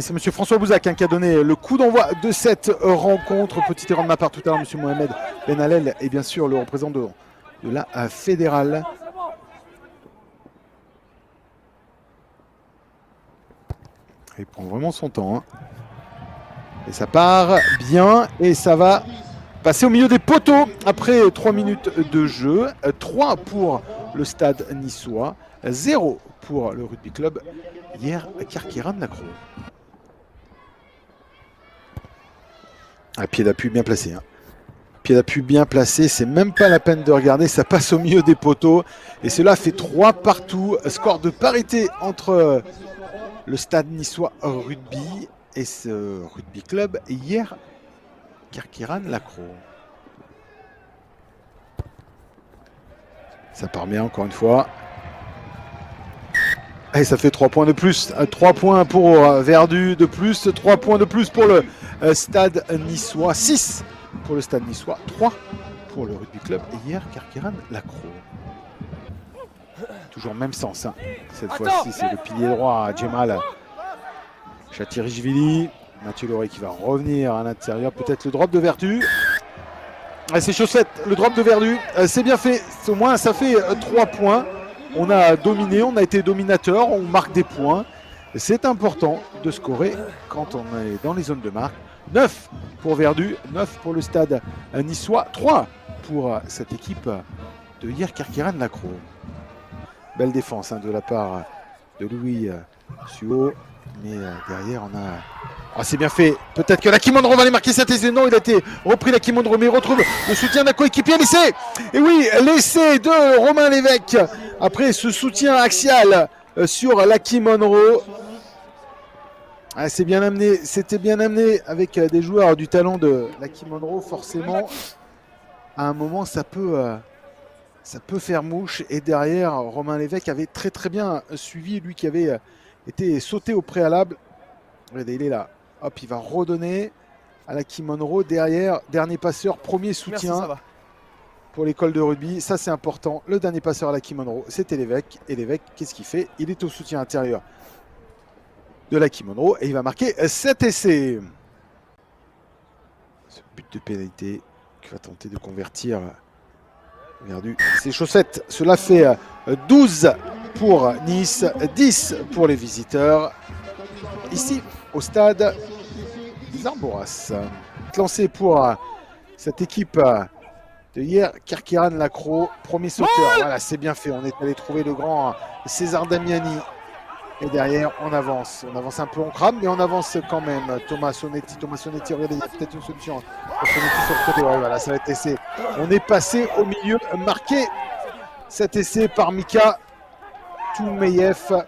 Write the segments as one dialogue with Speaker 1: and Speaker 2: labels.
Speaker 1: C'est M. François Bouzac qui a donné le coup d'envoi de cette rencontre. Petite erreur de ma part tout à l'heure, M. Mohamed Ben Allel et bien sûr le représentant de la fédérale. Il prend vraiment son temps. Et ça part bien et ça va passer au milieu des poteaux après 3 minutes de jeu. 3 pour le stade niçois, 0 pour le rugby club hier à Kirkiran-Lacroix. Un pied d'appui bien placé. Pied d'appui bien placé, c'est même pas la peine de regarder, ça passe au milieu des poteaux. Et cela fait 3 partout. Score de parité entre le stade niçois rugby et ce rugby club hier Kirkiran-Lacroix. Ça part bien encore une fois. Et ça fait 3 points de plus. 3 points pour Verdu de plus. 3 points de plus pour le stade niçois. 6 pour le stade niçois. 3 pour le rugby club hier Kirkiran-Lacroix. Toujours même sens. Cette fois-ci, c'est le pilier droit Djemal Chatirichvili. Mathieu Lauré qui va revenir à l'intérieur. Peut-être le drop de Verdu. C'est Chaussette, le drop de Verdu. C'est bien fait. Au moins, ça fait 3 points. On a dominé, on a été dominateur. On marque des points. C'est important de scorer quand on est dans les zones de marque. 9 pour Verdu, 9 pour le stade niçois, 3 pour cette équipe de hier Kirkiran-Lacroix. Belle défense de la part de Louis Suot. Mais derrière, on a... Ah, c'est bien fait. Peut-être que Laki Monroe va aller marquer cet essai. Non, il a été repris Laki Monroe, mais il retrouve le soutien d'un coéquipier. L'essai. Et oui, l'essai de Romain Lévesque. Après ce soutien axial sur Laki Monroe. Ah, c'est bien amené. C'était bien amené avec des joueurs du talent de Laki Monroe. Forcément, à un moment, ça peut faire mouche. Et derrière, Romain Lévesque avait très bien suivi. Lui qui avait été sauté au préalable. Regardez, il est là. Hop, il va redonner à Laki Monroe. Derrière, dernier passeur, premier soutien.
Speaker 2: Merci,
Speaker 1: pour l'école de rugby. Ça, c'est important. Le dernier passeur à Laki Monroe, c'était Lévesque. Et Lévesque, qu'est-ce qu'il fait? Il est au soutien intérieur de Laki Monroe. Et il va marquer cet essai. Ce but de pénalité qui va tenter de convertir Verdu. Ses chaussettes. Cela fait 12 pour Nice, 10 pour les visiteurs. Ici, au stade Zarboras. Lancé pour cette équipe de hier, Kirkiran-Lacroix. Premier sauteur. Voilà, c'est bien fait. On est allé trouver le grand César Damiani. Et derrière, on avance. On avance un peu, on crame, mais on avance quand même. Thomas Sonetti, regardez, il y a peut-être une solution. Sonetti sur le côté. Ouais, voilà, ça va être essai. On est passé au milieu, marqué cet essai par Mika Toumeyev.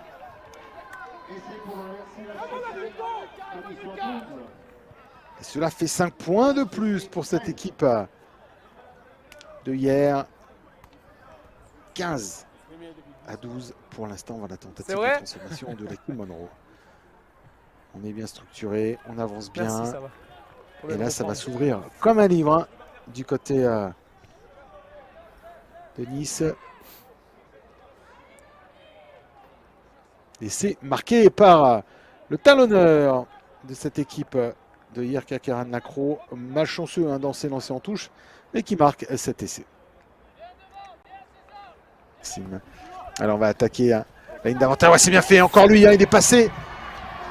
Speaker 1: Et cela fait 5 points de plus pour cette équipe de hier. 15 à 12 pour l'instant. On va la tentative de transformation de Laki Monroe. On est bien structuré, on avance bien.
Speaker 2: Merci, ça va. Et
Speaker 1: là, ça va s'ouvrir comme un livre du côté de Nice. Et c'est marqué par le talonneur de cette équipe de hier Kirkiran-Lacroix, malchanceux dans ses lancers en touche, mais qui marque cet essai. Alors on va attaquer la ligne d'avantage. Ouais, c'est bien fait, encore lui, il est passé.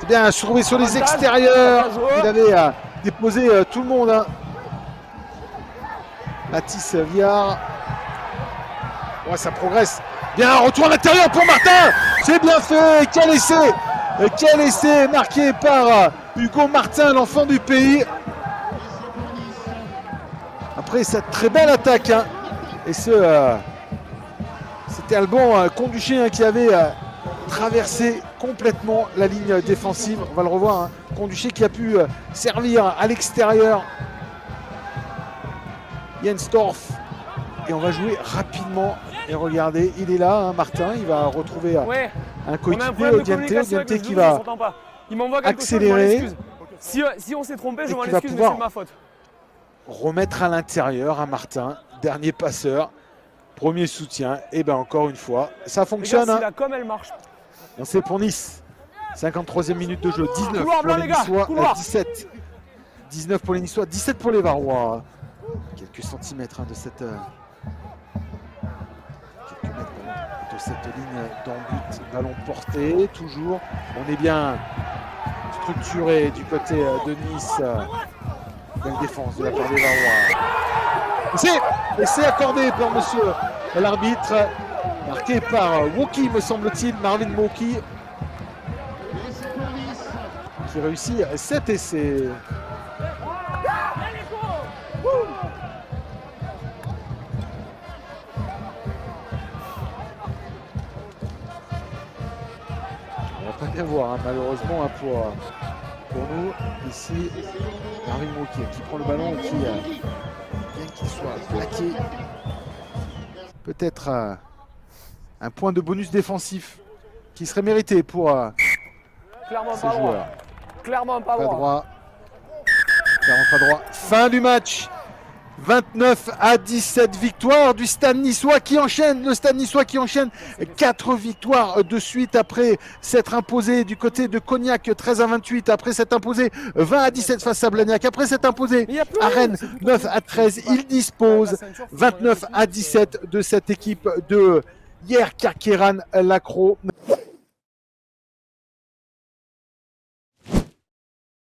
Speaker 1: C'est bien trouvé sur les extérieurs. Il avait déposé tout le monde. Mathis Viard. Ouais, ça progresse. Bien, retour à l'intérieur pour Martin. C'est bien fait. Quel essai! Quel essai marqué par Hugo Martin, l'enfant du pays. Après cette très belle attaque. Et c'était Alban Conduché qui avait traversé complètement la ligne défensive. On va le revoir. Conduché qui a pu servir à l'extérieur. Jens Torf. Et on va jouer rapidement. Et regardez, il est là, Martin. Il va retrouver un coéquipier, Diente qui va accélérer.
Speaker 2: Si on s'est trompé, je m'en excuse, mais c'est ma faute.
Speaker 1: Remettre à l'intérieur Martin, dernier passeur, premier soutien. Et bien encore une fois, ça fonctionne.
Speaker 2: Regarde, comme elle marche.
Speaker 1: C'est pour Nice. 53e minute de jeu. 19
Speaker 2: Couloir
Speaker 1: pour
Speaker 2: blanc,
Speaker 1: les
Speaker 2: les gars,
Speaker 1: Niçois.
Speaker 2: couloir.
Speaker 1: 17. 19 pour les Niçois. 17 pour les Varois. Quelques centimètres de cette... quelques mètres de cette ligne d'en-but. Ballon porté. Toujours. On est bien structuré du côté de Nice. Belle défense de la part des Varois. Et c'est accordé par monsieur l'arbitre. Marqué par Woki, me semble-t-il, Marvin Woki, qui réussit 7 essais. On va pas bien voir, hein, malheureusement, hein, pour nous. Ici, Marvin Woki qui prend le ballon et qui, bien qu'il soit plaqué, peut-être un point de bonus défensif qui serait mérité pour
Speaker 2: Clairement
Speaker 1: ces
Speaker 2: pas
Speaker 1: joueurs.
Speaker 2: droit. Clairement pas
Speaker 1: Pas
Speaker 2: droit.
Speaker 1: droit. Clairement pas droit. Fin du match. 29-17, victoire du Stade Niçois qui enchaîne. Le Stade Niçois qui enchaîne 4 victoires de suite après s'être imposé du côté de Cognac 13-28, après s'être imposé 20-17 face à Blagnac, après s'être imposé à Rennes 9-13. Il dispose 29-17 de cette équipe de Yer Kerkeran Lacro.